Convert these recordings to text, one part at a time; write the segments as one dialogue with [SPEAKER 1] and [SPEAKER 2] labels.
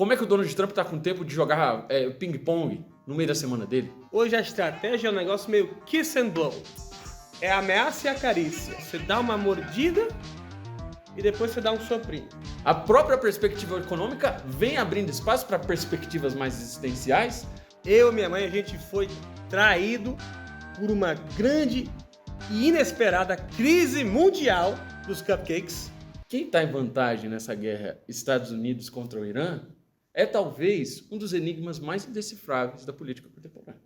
[SPEAKER 1] Como é que o Donald Trump tá com tempo de jogar ping-pong no meio da semana dele?
[SPEAKER 2] Hoje a estratégia é um negócio meio kiss and blow. É a ameaça e a carícia. Você dá uma mordida e depois você dá um soprinho.
[SPEAKER 1] A própria perspectiva econômica vem abrindo espaço para perspectivas mais existenciais.
[SPEAKER 2] Eu e minha mãe, a gente foi traído por uma grande e inesperada crise mundial dos cupcakes.
[SPEAKER 1] Quem está em vantagem nessa guerra Estados Unidos contra o Irã é talvez um dos enigmas mais indecifráveis da política contemporânea.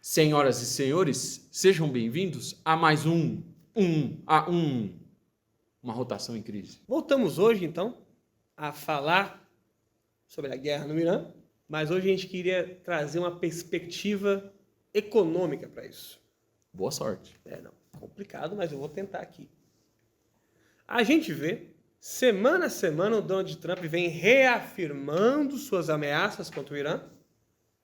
[SPEAKER 1] Senhoras e senhores, sejam bem-vindos a mais uma rotação em crise.
[SPEAKER 2] Voltamos hoje, então, a falar sobre a guerra no Irã, mas hoje a gente queria trazer uma perspectiva econômica para isso.
[SPEAKER 1] Boa sorte.
[SPEAKER 2] Complicado, mas eu vou tentar aqui. A gente vê, semana a semana, o Donald Trump vem reafirmando suas ameaças contra o Irã,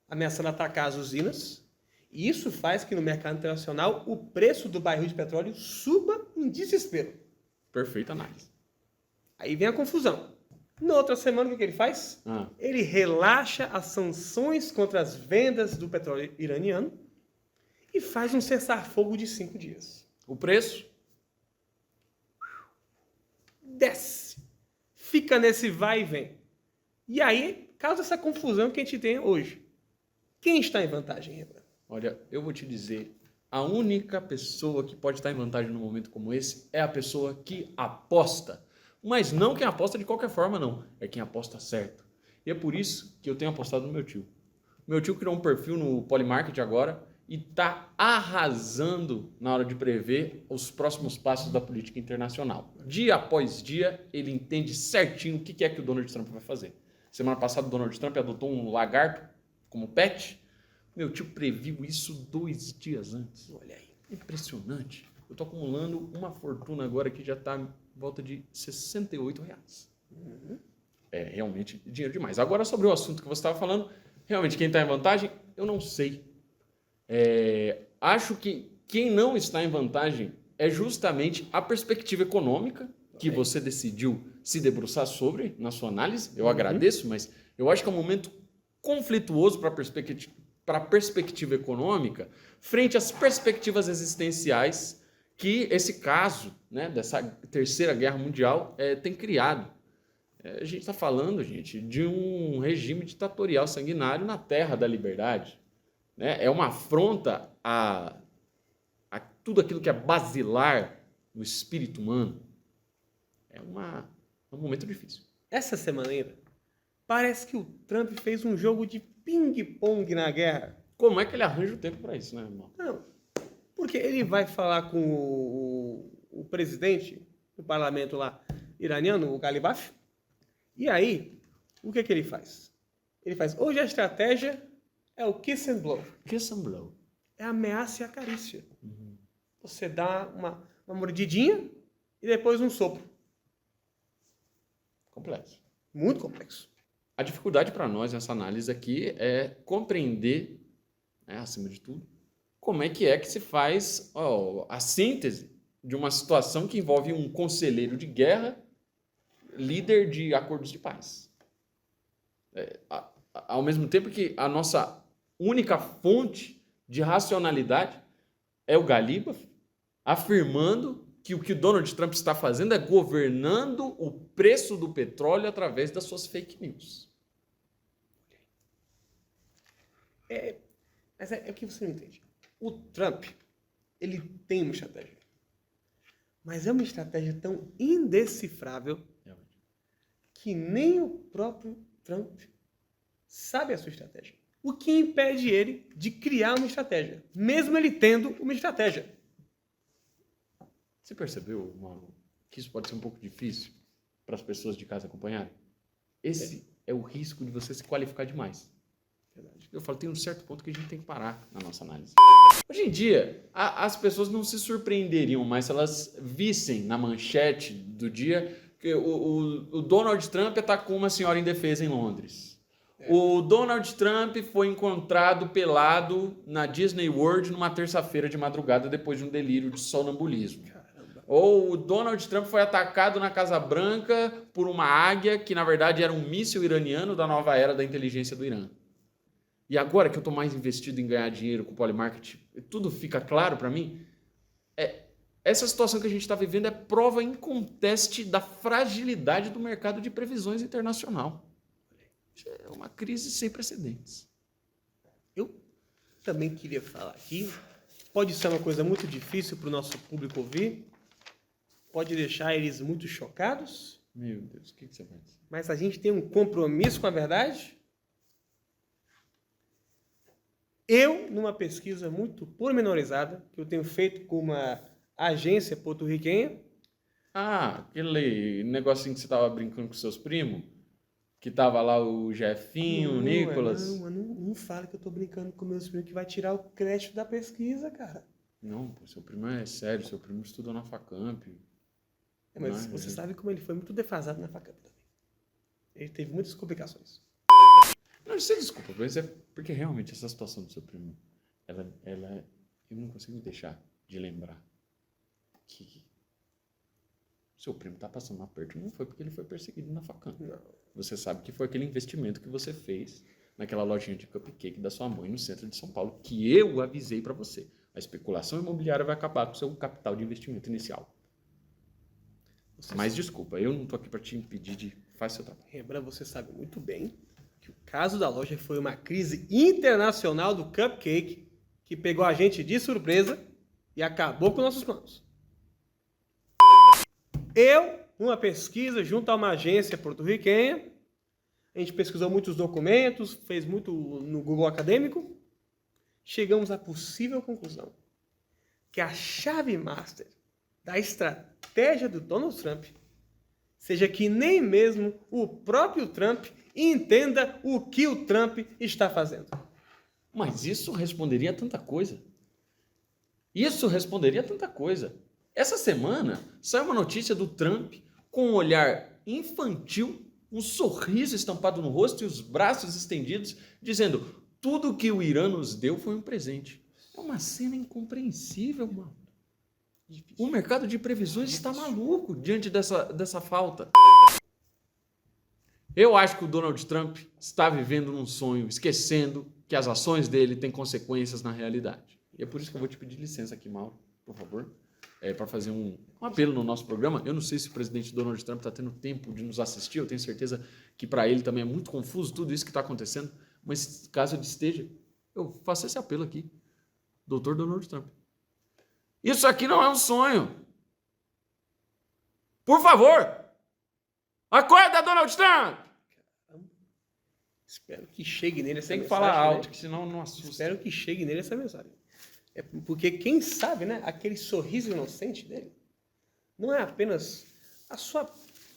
[SPEAKER 2] ameaçando atacar as usinas. E isso faz que no mercado internacional o preço do barril de petróleo suba em desespero.
[SPEAKER 1] Perfeita análise.
[SPEAKER 2] Aí vem a confusão. Na outra semana, o que ele faz? Ele relaxa as sanções contra as vendas do petróleo iraniano e faz um cessar-fogo de 5 dias.
[SPEAKER 1] O preço?
[SPEAKER 2] Desce. Fica nesse vai e vem. E aí causa essa confusão que a gente tem hoje. Quem está em vantagem, Rembrandt?
[SPEAKER 1] Olha, eu vou te dizer, a única pessoa que pode estar em vantagem num momento como esse é a pessoa que aposta. Mas não quem aposta de qualquer forma, não. É quem aposta certo. E é por isso que eu tenho apostado no meu tio. Meu tio criou um perfil no Polymarket agora e está arrasando na hora de prever os próximos passos da política internacional. Dia após dia, ele entende certinho o que é que o Donald Trump vai fazer. Semana passada, o Donald Trump adotou um lagarto como pet. Meu tio previu isso 2 dias antes.
[SPEAKER 2] Olha aí.
[SPEAKER 1] Impressionante. Eu estou acumulando uma fortuna agora que já está em volta de R$68. É realmente dinheiro demais. Agora, sobre o assunto que você estava falando, realmente quem está em vantagem, eu não sei. Acho que quem não está em vantagem é justamente a perspectiva econômica que você decidiu se debruçar sobre na sua análise. Eu agradeço, mas eu acho que é um momento conflituoso para a perspectiva econômica frente às perspectivas existenciais que esse caso, né, dessa terceira guerra mundial tem criado. A gente está falando, gente, de um regime ditatorial sanguinário na terra da liberdade. Né? É uma afronta a tudo aquilo que é basilar no espírito humano. É um momento difícil.
[SPEAKER 2] Essa semana ainda, parece que o Trump fez um jogo de ping-pong na guerra.
[SPEAKER 1] Como é que ele arranja o tempo para isso, né, irmão?
[SPEAKER 2] Não, porque ele vai falar com o presidente do parlamento lá iraniano, o Ghalibaf, e aí, o que ele faz? Ele faz, hoje a estratégia é o kiss and blow.
[SPEAKER 1] Kiss and blow.
[SPEAKER 2] É a ameaça e a carícia. Você dá uma mordidinha e depois um sopro.
[SPEAKER 1] Complexo.
[SPEAKER 2] Muito complexo.
[SPEAKER 1] A dificuldade para nós nessa análise aqui é compreender, acima de tudo, como é que se faz a síntese de uma situação que envolve um conselheiro de guerra, líder de acordos de paz. Ao mesmo tempo que a nossa única fonte de racionalidade é o Ghalibaf, afirmando que o que o Donald Trump está fazendo é governando o preço do petróleo através das suas fake news.
[SPEAKER 2] Mas é o que você não entende. O Trump, ele tem uma estratégia. Mas é uma estratégia tão indecifrável que nem o próprio Trump sabe a sua estratégia. O que impede ele de criar uma estratégia, mesmo ele tendo uma estratégia.
[SPEAKER 1] Você percebeu, Mauro, que isso pode ser um pouco difícil para as pessoas de casa acompanharem? Esse é o risco de você se qualificar demais.
[SPEAKER 2] Verdade.
[SPEAKER 1] Eu falo, tem um certo ponto que a gente tem que parar na nossa análise. Hoje em dia, as pessoas não se surpreenderiam mais se elas vissem na manchete do dia que o Donald Trump atacou uma senhora indefesa em Londres. O Donald Trump foi encontrado pelado na Disney World numa terça-feira de madrugada depois de um delírio de sonambulismo.
[SPEAKER 2] Caramba.
[SPEAKER 1] Ou o Donald Trump foi atacado na Casa Branca por uma águia que, na verdade, era um míssil iraniano da nova era da inteligência do Irã. E agora que eu estou mais investido em ganhar dinheiro com o Polymarket, tudo fica claro para mim. Essa situação que a gente está vivendo é prova inconteste da fragilidade do mercado de previsões internacional. É uma crise sem precedentes.
[SPEAKER 2] Eu também queria falar aqui, pode ser uma coisa muito difícil para o nosso público ouvir, pode deixar eles muito chocados.
[SPEAKER 1] Meu Deus, o que você vai dizer?
[SPEAKER 2] Mas a gente tem um compromisso com a verdade. Eu, numa pesquisa muito pormenorizada, que eu tenho feito com uma agência porto-riquenha.
[SPEAKER 1] Ah, aquele negocinho que você estava brincando com seus primos? Que tava lá o Jefinho, o Nicolas.
[SPEAKER 2] Não fala que eu tô brincando com meus primos que vai tirar o crédito da pesquisa, cara.
[SPEAKER 1] Não, pô, seu primo é sério, seu primo estudou na Facamp.
[SPEAKER 2] Mas
[SPEAKER 1] Não,
[SPEAKER 2] você sabe como ele foi muito defasado na Facamp também. Ele teve muitas complicações.
[SPEAKER 1] Não, você desculpa, mas é porque realmente essa situação do seu primo, ela eu não consigo deixar de lembrar que seu primo tá passando um aperto, não foi porque ele foi perseguido na Facamp.
[SPEAKER 2] Não.
[SPEAKER 1] Você sabe que foi aquele investimento que você fez naquela lojinha de cupcake da sua mãe no centro de São Paulo, que eu avisei para você. A especulação imobiliária vai acabar com o seu capital de investimento inicial. Mas desculpa, eu não tô aqui para te impedir de fazer seu trabalho.
[SPEAKER 2] Rembrandt, você sabe muito bem que o caso da loja foi uma crise internacional do cupcake que pegou a gente de surpresa e acabou com nossos planos. Eu, numa pesquisa junto a uma agência porto-riquenha, a gente pesquisou muitos documentos, fez muito no Google Acadêmico, chegamos à possível conclusão que a chave master da estratégia do Donald Trump seja que nem mesmo o próprio Trump entenda o que o Trump está fazendo.
[SPEAKER 1] Mas isso responderia a tanta coisa. Isso responderia a tanta coisa. Essa semana saiu uma notícia do Trump com um olhar infantil, um sorriso estampado no rosto e os braços estendidos, dizendo: tudo que o Irã nos deu foi um presente. É uma cena incompreensível, mano. O mercado de previsões está maluco diante dessa falta. Eu acho que o Donald Trump está vivendo num sonho, esquecendo que as ações dele têm consequências na realidade. E é por isso que eu vou te pedir licença aqui, Mauro, por favor, para fazer um apelo no nosso programa. Eu não sei se o presidente Donald Trump está tendo tempo de nos assistir, eu tenho certeza que para ele também é muito confuso tudo isso que está acontecendo, mas caso ele esteja, eu faço esse apelo aqui. Doutor Donald Trump. Isso aqui não é um sonho. Por favor, acorda, Donald Trump!
[SPEAKER 2] Espero que chegue nele essa
[SPEAKER 1] Tem que
[SPEAKER 2] mensagem.
[SPEAKER 1] falar alto,
[SPEAKER 2] né?
[SPEAKER 1] que senão não assusta.
[SPEAKER 2] Espero que chegue nele essa mensagem. É porque quem sabe, né, aquele sorriso inocente dele não é apenas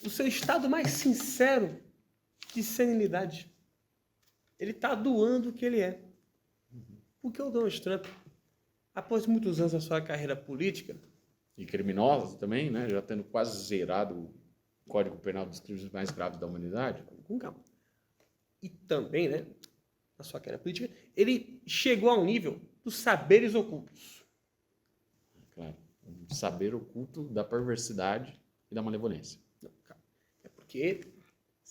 [SPEAKER 2] o seu estado mais sincero de senilidade. Ele está doando o que ele é. Porque o Donald Trump, após muitos anos da sua carreira política,
[SPEAKER 1] E criminosa também, né? Já tendo quase zerado o Código Penal dos crimes mais graves da humanidade.
[SPEAKER 2] com calma, e também, né, na sua carreira política, ele chegou ao nível dos saberes ocultos.
[SPEAKER 1] Claro. Um saber oculto da perversidade e da malevolência.
[SPEAKER 2] Não, calma. É porque ele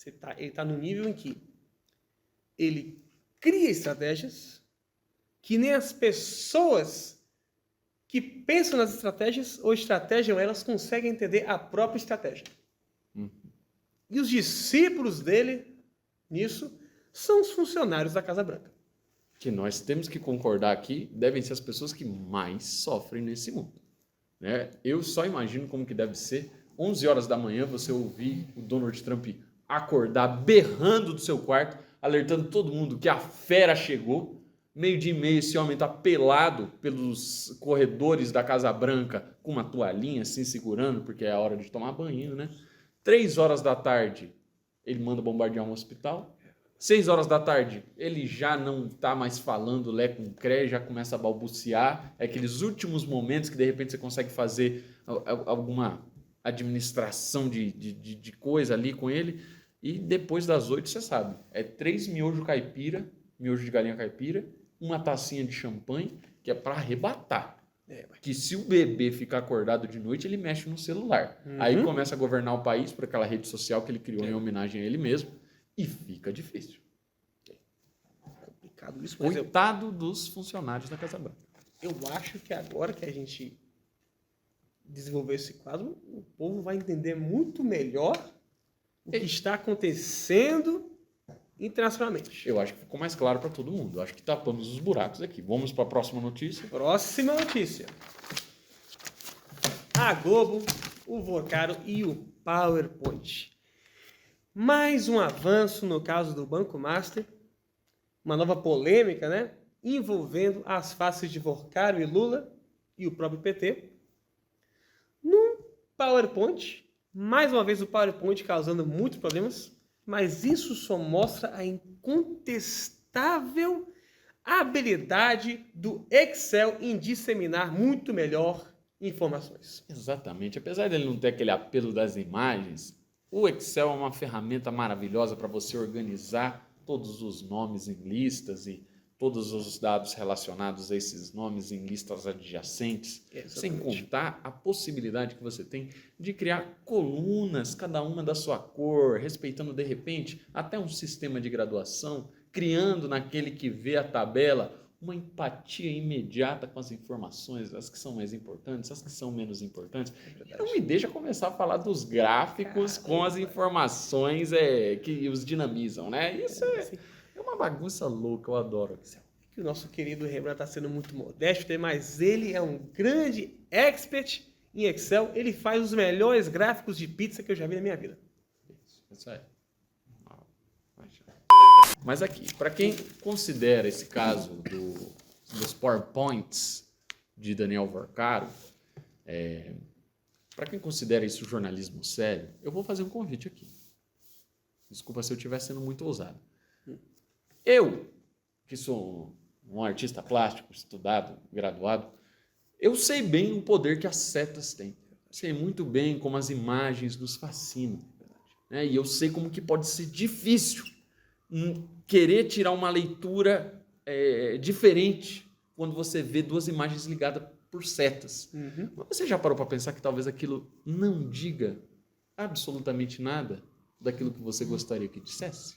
[SPEAKER 2] está no nível em que ele cria estratégias que nem as pessoas que pensam nas estratégias ou estratégiam elas conseguem entender a própria estratégia. E os discípulos dele, nisso, são os funcionários da Casa Branca.
[SPEAKER 1] Que nós temos que concordar aqui, devem ser as pessoas que mais sofrem nesse mundo. Né? Eu só imagino como que deve ser 11 horas da manhã você ouvir o Donald Trump acordar berrando do seu quarto, alertando todo mundo que a fera chegou. 12:30 esse homem está pelado pelos corredores da Casa Branca com uma toalhinha assim segurando, porque é a hora de tomar banho, né? 3 horas da tarde ele manda bombardear um hospital. 6 horas da tarde, ele já não está mais falando Lé com Cré, já começa a balbuciar. É aqueles últimos momentos que de repente você consegue fazer alguma administração de coisa ali com ele. E depois das 8, você sabe, é 3 miojo caipira, miojo de galinha caipira, uma tacinha de champanhe, que é para arrebatar. Que se o bebê ficar acordado de noite, ele mexe no celular. Aí começa a governar o país por aquela rede social que ele criou em homenagem a ele mesmo. E fica difícil.
[SPEAKER 2] Complicado isso.
[SPEAKER 1] Coitado dos funcionários da Casa Branca.
[SPEAKER 2] Eu acho que agora que a gente desenvolver esse quadro, o povo vai entender muito melhor o que está acontecendo internacionalmente.
[SPEAKER 1] Eu acho que ficou mais claro para todo mundo. Eu acho que tapamos os buracos aqui. Vamos para a próxima notícia.
[SPEAKER 2] Próxima notícia. A Globo, o Vocaro e o PowerPoint. Mais um avanço no caso do Banco Master. Uma nova polêmica, né? Envolvendo as faces de Vocaro e Lula e o próprio PT. No PowerPoint, mais uma vez o PowerPoint causando muitos problemas, mas isso só mostra a incontestável habilidade do Excel em disseminar muito melhor informações.
[SPEAKER 1] Exatamente. Apesar dele não ter aquele apelo das imagens, o Excel é uma ferramenta maravilhosa para você organizar todos os nomes em listas e todos os dados relacionados a esses nomes em listas adjacentes, sem contar a possibilidade que você tem de criar colunas, cada uma da sua cor, respeitando, de repente, até um sistema de graduação, criando naquele que vê a tabela uma empatia imediata com as informações, as que são mais importantes, as que são menos importantes. Não me deixa começar a falar dos gráficos com as informações que os dinamizam, né? Isso é uma bagunça louca, eu adoro o Excel.
[SPEAKER 2] Que o nosso querido Rembrandt está sendo muito modesto, mas ele é um grande expert em Excel. Ele faz os melhores gráficos de pizza que eu já vi na minha vida.
[SPEAKER 1] Isso aí. Mas aqui, para quem considera esse caso dos PowerPoints de Daniel Vocaro, para quem considera isso jornalismo sério, eu vou fazer um convite aqui. Desculpa se eu estiver sendo muito ousado. Eu, que sou um artista plástico, estudado, graduado, eu sei bem o poder que as setas têm. Sei muito bem como as imagens nos fascinam. Né? E eu sei como que pode ser difícil querer tirar uma leitura diferente quando você vê duas imagens ligadas por setas. Mas você já parou para pensar que talvez aquilo não diga absolutamente nada daquilo que você gostaria que dissesse?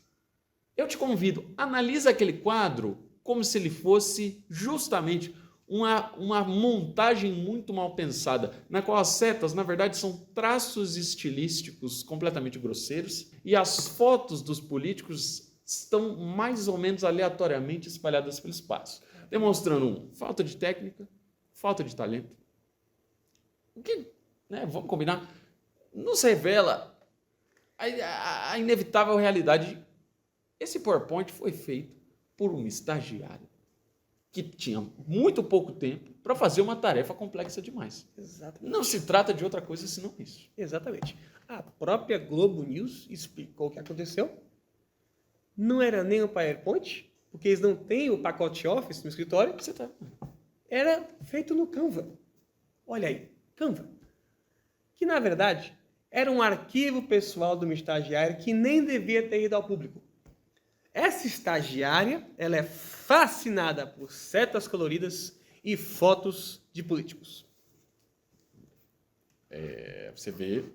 [SPEAKER 1] Eu te convido, analisa aquele quadro como se ele fosse justamente uma montagem muito mal pensada, na qual as setas, na verdade, são traços estilísticos completamente grosseiros e as fotos dos políticos estão mais ou menos aleatoriamente espalhadas pelo espaço, demonstrando falta de técnica, falta de talento. O que, né, vamos combinar, nos revela a inevitável realidade. Esse PowerPoint foi feito por um estagiário que tinha muito pouco tempo para fazer uma tarefa complexa demais.
[SPEAKER 2] Exatamente.
[SPEAKER 1] Não se trata de outra coisa senão isso.
[SPEAKER 2] Exatamente. A própria Globo News explicou o que aconteceu. Não era nem o PowerPoint, porque eles não têm o pacote Office no escritório. Era feito no Canva. Olha aí, Canva. Que, na verdade, era um arquivo pessoal de uma estagiária que nem devia ter ido ao público. Essa estagiária, ela é fascinada por setas coloridas e fotos de políticos.
[SPEAKER 1] Você vê,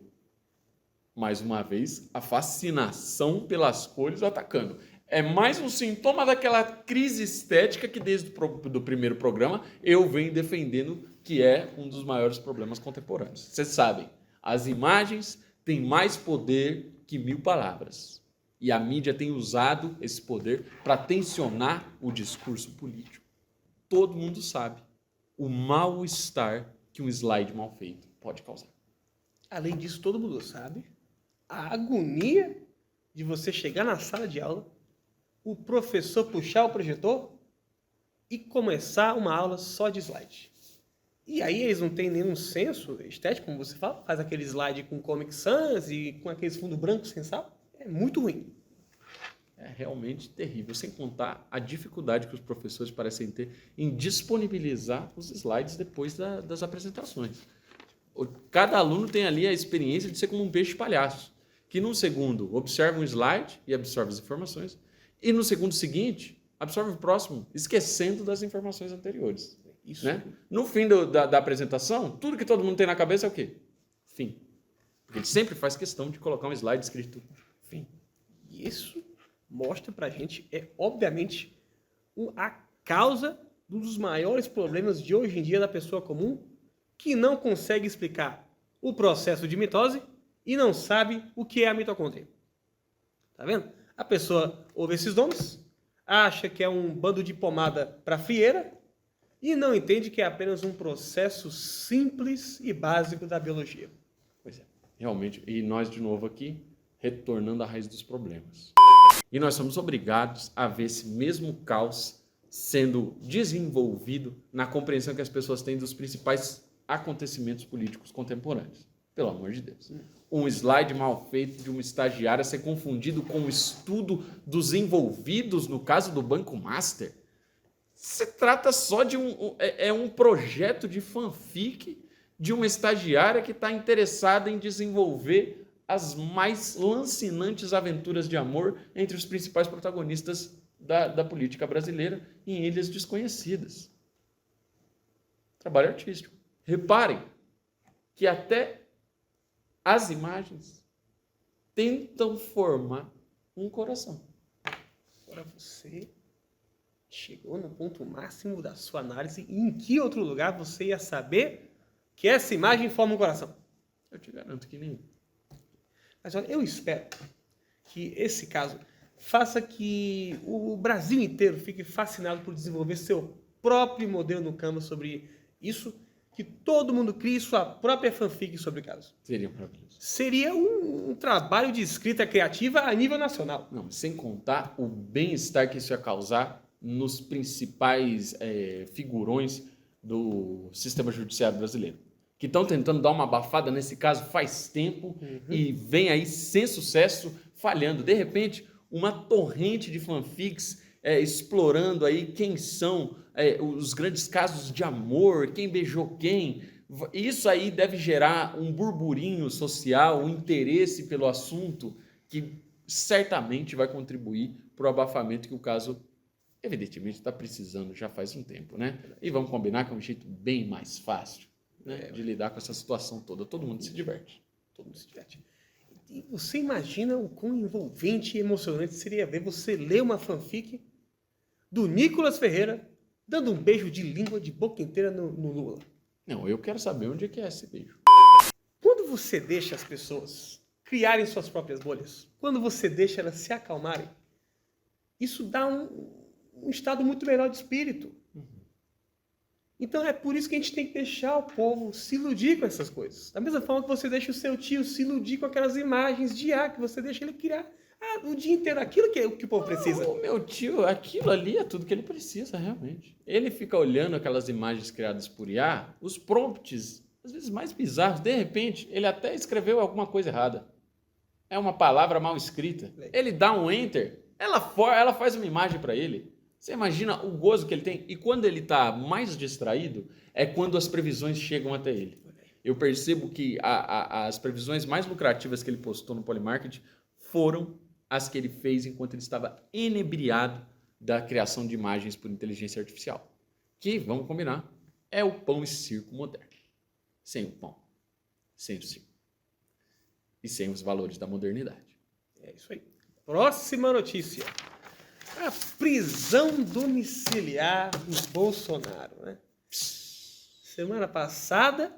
[SPEAKER 1] mais uma vez, a fascinação pelas cores atacando. É mais um sintoma daquela crise estética que desde o primeiro programa eu venho defendendo que é um dos maiores problemas contemporâneos. Vocês sabem, as imagens têm mais poder que 1000 palavras. E a mídia tem usado esse poder para tensionar o discurso político. Todo mundo sabe o mal-estar que um slide mal feito pode causar.
[SPEAKER 2] Além disso, todo mundo sabe a agonia de você chegar na sala de aula, o professor puxar o projetor e começar uma aula só de slide. E aí eles não têm nenhum senso estético, como você fala, faz aquele slide com Comic Sans e com aqueles fundo branco sem sal. É muito ruim.
[SPEAKER 1] É realmente terrível, sem contar a dificuldade que os professores parecem ter em disponibilizar os slides depois das apresentações. Cada aluno tem ali a experiência de ser como um peixe palhaço, que num segundo observa um slide e absorve as informações, e no segundo seguinte absorve o próximo, esquecendo das informações anteriores.
[SPEAKER 2] Isso.
[SPEAKER 1] Né? No fim da apresentação, tudo que todo mundo tem na cabeça é o quê? Fim. Porque ele sempre faz questão de colocar um slide escrito fim.
[SPEAKER 2] E isso mostra pra gente, obviamente, a causa de um dos maiores problemas de hoje em dia da pessoa comum, que não consegue explicar o processo de mitose e não sabe o que é a mitocôndria. Tá vendo? A pessoa ouve esses nomes, acha que é um bando de pomada para frieira e não entende que é apenas um processo simples e básico da biologia.
[SPEAKER 1] Pois é, realmente. E nós, de novo, aqui, retornando à raiz dos problemas. E nós somos obrigados a ver esse mesmo caos sendo desenvolvido na compreensão que as pessoas têm dos principais acontecimentos políticos contemporâneos. Pelo amor de Deus. Um slide mal feito de uma estagiária ser confundido com o estudo dos envolvidos no caso do Banco Master. Se trata só de um projeto de fanfic de uma estagiária que está interessada em desenvolver as mais lancinantes aventuras de amor entre os principais protagonistas da política brasileira em ilhas desconhecidas. Trabalho artístico. Reparem que até as imagens tentam formar um coração.
[SPEAKER 2] Agora você chegou no ponto máximo da sua análise e em que outro lugar você ia saber que essa imagem forma um coração?
[SPEAKER 1] Eu te garanto que nenhum.
[SPEAKER 2] Mas olha, eu espero que esse caso faça que o Brasil inteiro fique fascinado por desenvolver seu próprio modelo no Canva sobre isso, que todo mundo crie sua própria fanfic sobre o caso.
[SPEAKER 1] Seria maravilhoso.
[SPEAKER 2] Seria um trabalho de escrita criativa a nível nacional.
[SPEAKER 1] Não, sem contar o bem-estar que isso ia causar nos principais figurões do sistema judiciário brasileiro, que estão tentando dar uma abafada nesse caso faz tempo e vem aí sem sucesso, falhando. De repente, uma torrente de fanfics explorando aí quem são os grandes casos de amor, quem beijou quem. Isso aí deve gerar um burburinho social, um interesse pelo assunto que certamente vai contribuir para o abafamento que o caso, evidentemente, está precisando já faz um tempo, né? E vamos combinar que é um jeito bem mais fácil, né, de lidar com essa situação toda. Todo mundo se diverte.
[SPEAKER 2] Todo mundo se diverte. E você imagina o quão envolvente e emocionante seria ver você ler uma fanfic do Nicolas Ferreira dando um beijo de língua de boca inteira no Lula.
[SPEAKER 1] Não, eu quero saber onde é que é esse beijo.
[SPEAKER 2] Quando você deixa as pessoas criarem suas próprias bolhas, quando você deixa elas se acalmarem, isso dá um estado muito melhor de espírito. Então é por isso que a gente tem que deixar o povo se iludir com essas coisas. Da mesma forma que você deixa o seu tio se iludir com aquelas imagens de IA, que você deixa ele criar o dia inteiro aquilo que o povo precisa.
[SPEAKER 1] O meu tio, aquilo ali é tudo que ele precisa, realmente. Ele fica olhando aquelas imagens criadas por IA, os prompts, às vezes mais bizarros. De repente, ele até escreveu alguma coisa errada. É uma palavra mal escrita. Ele dá um enter, ela faz uma imagem para ele. Você imagina o gozo que ele tem? E quando ele está mais distraído, é quando as previsões chegam até ele. Eu percebo que as previsões mais lucrativas que ele postou no Polymarket foram as que ele fez enquanto ele estava inebriado da criação de imagens por inteligência artificial. Que, vamos combinar, é o pão e circo moderno. Sem o pão, sem o circo. E sem os valores da modernidade.
[SPEAKER 2] É isso aí. Próxima notícia. A prisão domiciliar do Bolsonaro, né? Semana passada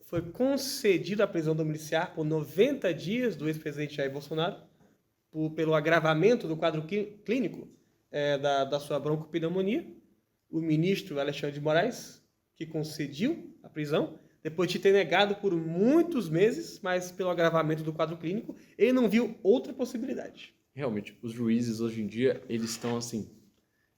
[SPEAKER 2] foi concedida a prisão domiciliar por 90 dias do ex-presidente Jair Bolsonaro pelo agravamento do quadro clínico da sua broncopneumonia. O ministro Alexandre de Moraes, que concediu a prisão, depois de ter negado por muitos meses, mas pelo agravamento do quadro clínico, ele não viu outra possibilidade.
[SPEAKER 1] Realmente, os juízes hoje em dia, eles estão assim,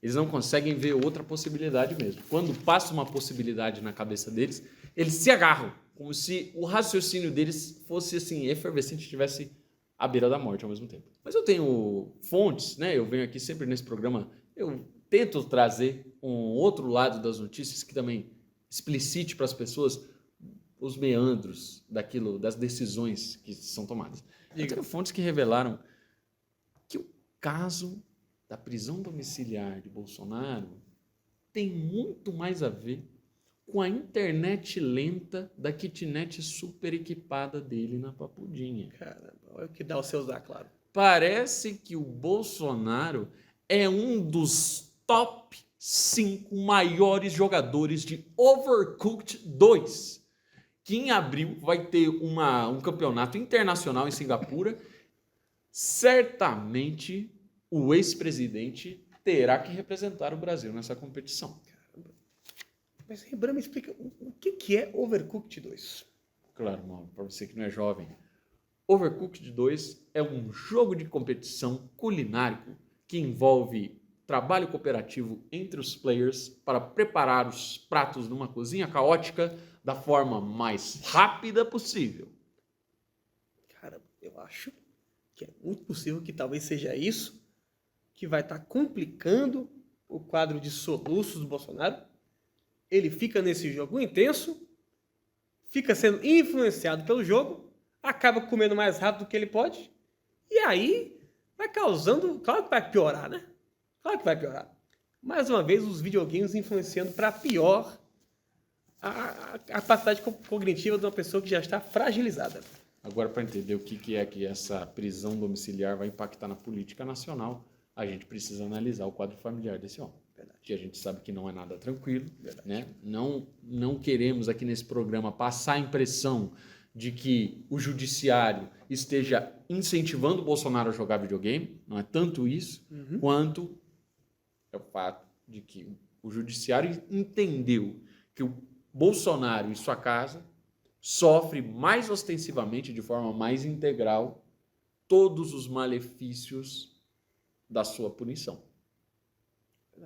[SPEAKER 1] eles não conseguem ver outra possibilidade mesmo. Quando passa uma possibilidade na cabeça deles, eles se agarram, como se o raciocínio deles fosse assim, efervescente, estivesse à beira da morte ao mesmo tempo. Mas eu tenho fontes, né? Eu venho aqui sempre nesse programa, eu tento trazer um outro lado das notícias que também explicite para as pessoas os meandros das decisões que são tomadas. Eu tenho fontes que revelaram que o caso da prisão domiciliar de Bolsonaro tem muito mais a ver com a internet lenta da kitnet super equipada dele na Papudinha.
[SPEAKER 2] Caramba, olha o que dá o seu usar, claro.
[SPEAKER 1] Parece que o Bolsonaro é um dos top 5 maiores jogadores de Overcooked 2, que em abril vai ter um campeonato internacional em Singapura. Certamente o ex-presidente terá que representar o Brasil nessa competição.
[SPEAKER 2] Caramba. Mas Rembrandt, me explica o que é Overcooked 2?
[SPEAKER 1] Claro, Mauro, para você que não é jovem. Overcooked 2 é um jogo de competição culinário que envolve trabalho cooperativo entre os players para preparar os pratos numa cozinha caótica da forma mais rápida possível.
[SPEAKER 2] Cara, eu acho que é muito possível que talvez seja isso que vai estar complicando o quadro de soluços do Bolsonaro. Ele fica nesse jogo intenso, fica sendo influenciado pelo jogo, acaba comendo mais rápido do que ele pode, e aí vai causando... Claro que vai piorar, né? Claro que vai piorar. Mais uma vez, os videogames influenciando para pior a capacidade cognitiva de uma pessoa que já está fragilizada.
[SPEAKER 1] Agora, para entender o que é que essa prisão domiciliar vai impactar na política nacional, a gente precisa analisar o quadro familiar desse homem.
[SPEAKER 2] Verdade.
[SPEAKER 1] Que a gente sabe que não é nada tranquilo. Né? Não queremos aqui nesse programa passar a impressão de que o judiciário esteja incentivando o Bolsonaro a jogar videogame. Não é tanto isso, quanto é o fato de que o judiciário entendeu que o Bolsonaro e sua casa sofre mais ostensivamente, de forma mais integral, todos os malefícios da sua punição.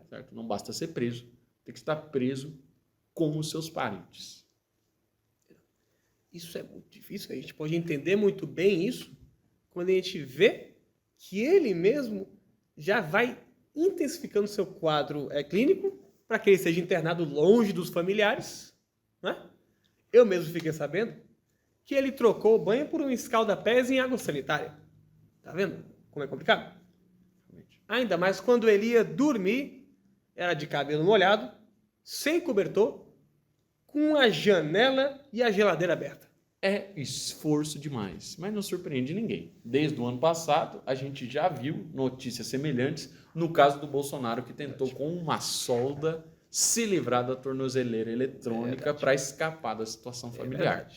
[SPEAKER 1] Certo? Não basta ser preso, tem que estar preso com os seus parentes.
[SPEAKER 2] Isso é muito difícil, a gente pode entender muito bem isso quando a gente vê que ele mesmo já vai intensificando seu quadro clínico para que ele seja internado longe dos familiares, né? Eu mesmo fiquei sabendo que ele trocou o banho por um escalda-pés em água sanitária. Tá vendo como é complicado? Ainda mais quando ele ia dormir, era de cabelo molhado, sem cobertor, com a janela e a geladeira aberta.
[SPEAKER 1] É esforço demais, mas não surpreende ninguém. Desde o ano passado, a gente já viu notícias semelhantes no caso do Bolsonaro, que tentou com uma solda se livrar da tornozeleira eletrônica para escapar da situação familiar.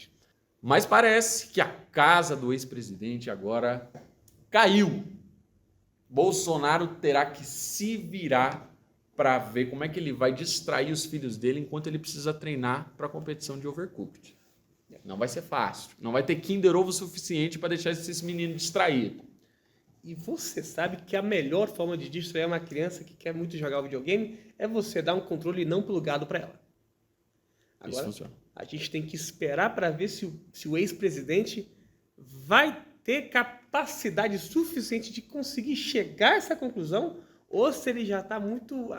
[SPEAKER 1] Mas parece que a casa do ex-presidente agora caiu. Bolsonaro terá que se virar para ver como é que ele vai distrair os filhos dele enquanto ele precisa treinar para a competição de Overcooked. Não vai ser fácil. Não vai ter Kinder Ovo suficiente para deixar esses meninos distraídos.
[SPEAKER 2] E você sabe que a melhor forma de distrair uma criança que quer muito jogar o videogame é você dar um controle não plugado para ela. Agora, isso funciona. A gente tem que esperar para ver se o ex-presidente vai ter capacidade suficiente de conseguir chegar a essa conclusão ou se ele já está muito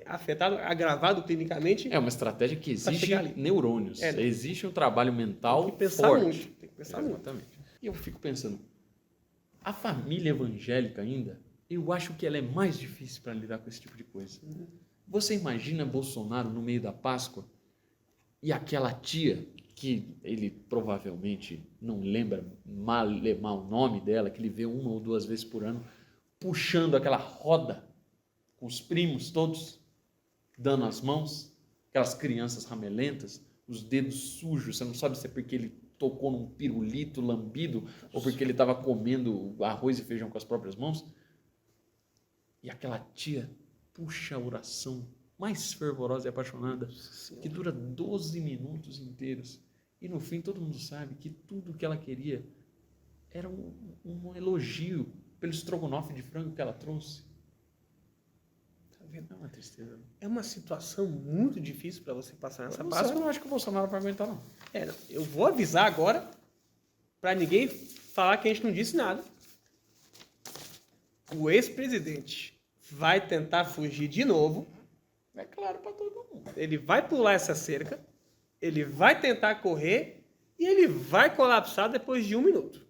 [SPEAKER 2] afetado, agravado clinicamente.
[SPEAKER 1] É uma estratégia que exige neurônios. Existe um trabalho mental
[SPEAKER 2] tem que pensar
[SPEAKER 1] forte.
[SPEAKER 2] Muito. Tem que pensar
[SPEAKER 1] Exatamente. Muito. E eu fico pensando, a família evangélica ainda, eu acho que ela é mais difícil para lidar com esse tipo de coisa. Você imagina Bolsonaro no meio da Páscoa e aquela tia, que ele provavelmente não lembra mal o nome dela, que ele vê 1 ou 2 vezes por ano, puxando aquela roda com os primos todos, dando as mãos, aquelas crianças ramelentas, os dedos sujos, você não sabe se é porque ele tocou num pirulito lambido ou porque ele estava comendo arroz e feijão com as próprias mãos. E aquela tia puxa a oração mais fervorosa e apaixonada, que dura 12 minutos inteiros. E no fim todo mundo sabe que tudo que ela queria era um elogio pelo estrogonofe de frango que ela trouxe. Tá vendo? É uma tristeza.
[SPEAKER 2] É uma situação muito difícil para você passar nessa
[SPEAKER 1] Páscoa. Eu não acho que o Bolsonaro vai aguentar, não.
[SPEAKER 2] Não. Eu vou avisar agora para ninguém falar que a gente não disse nada. o ex-presidente vai tentar fugir de novo.
[SPEAKER 1] É claro para todo mundo.
[SPEAKER 2] Ele vai pular essa cerca, ele vai tentar correr e ele vai colapsar depois de 1 minuto.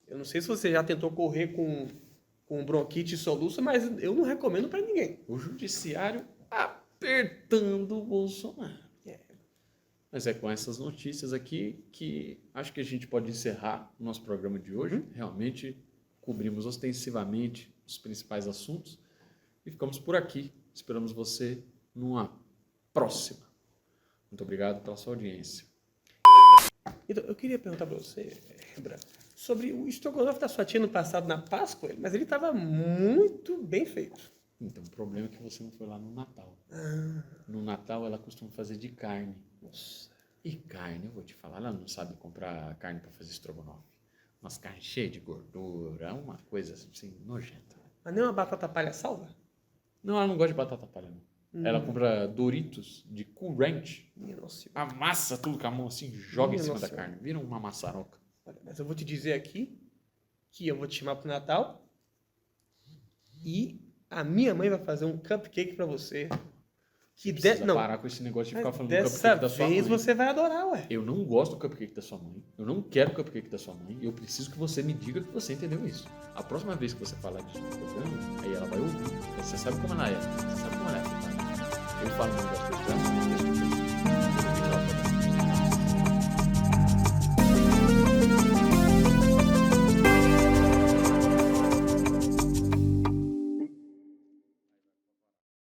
[SPEAKER 2] Eu não sei se você já tentou correr com bronquite e soluço, mas eu não recomendo para ninguém.
[SPEAKER 1] O judiciário apertando o Bolsonaro. Mas é com essas notícias aqui que acho que a gente pode encerrar o nosso programa de hoje. Realmente cobrimos ostensivamente os principais assuntos e ficamos por aqui. Esperamos você numa próxima. Muito obrigado pela sua audiência.
[SPEAKER 2] Então, eu queria perguntar para você, Bran, sobre o estrogonofe da sua tia no passado na Páscoa, mas ele estava muito bem feito.
[SPEAKER 1] Então, o problema é que você não foi lá no Natal. No Natal, ela costuma fazer de carne.
[SPEAKER 2] Nossa.
[SPEAKER 1] E carne, eu vou te falar, ela não sabe comprar carne para fazer estrogonofe. Umas carnes cheias de gordura, uma coisa assim, nojenta.
[SPEAKER 2] Mas nem uma batata palha salva?
[SPEAKER 1] Não, ela não gosta de batata palha, não. Ela compra Doritos de Cool Ranch,
[SPEAKER 2] Minha nossa.
[SPEAKER 1] amassa tudo com a mão assim, joga em cima
[SPEAKER 2] Nossa.
[SPEAKER 1] da carne, vira uma maçaroca.
[SPEAKER 2] Olha, mas eu vou te dizer aqui que eu vou te chamar pro Natal e a minha mãe vai fazer um cupcake para você. Que
[SPEAKER 1] Precisa
[SPEAKER 2] não,
[SPEAKER 1] parar com esse negócio de ficar
[SPEAKER 2] mas
[SPEAKER 1] falando do
[SPEAKER 2] dessa
[SPEAKER 1] cupcake da sua mãe.
[SPEAKER 2] vez você vai adorar, ué.
[SPEAKER 1] Eu não gosto do cupcake da sua mãe. Eu não quero o cupcake da sua mãe. Eu preciso que você me diga que você entendeu isso. A próxima vez que você falar disso no programa, aí ela vai ouvir. Você sabe como ela é. Você sabe como ela é. Eu falo, não gosto de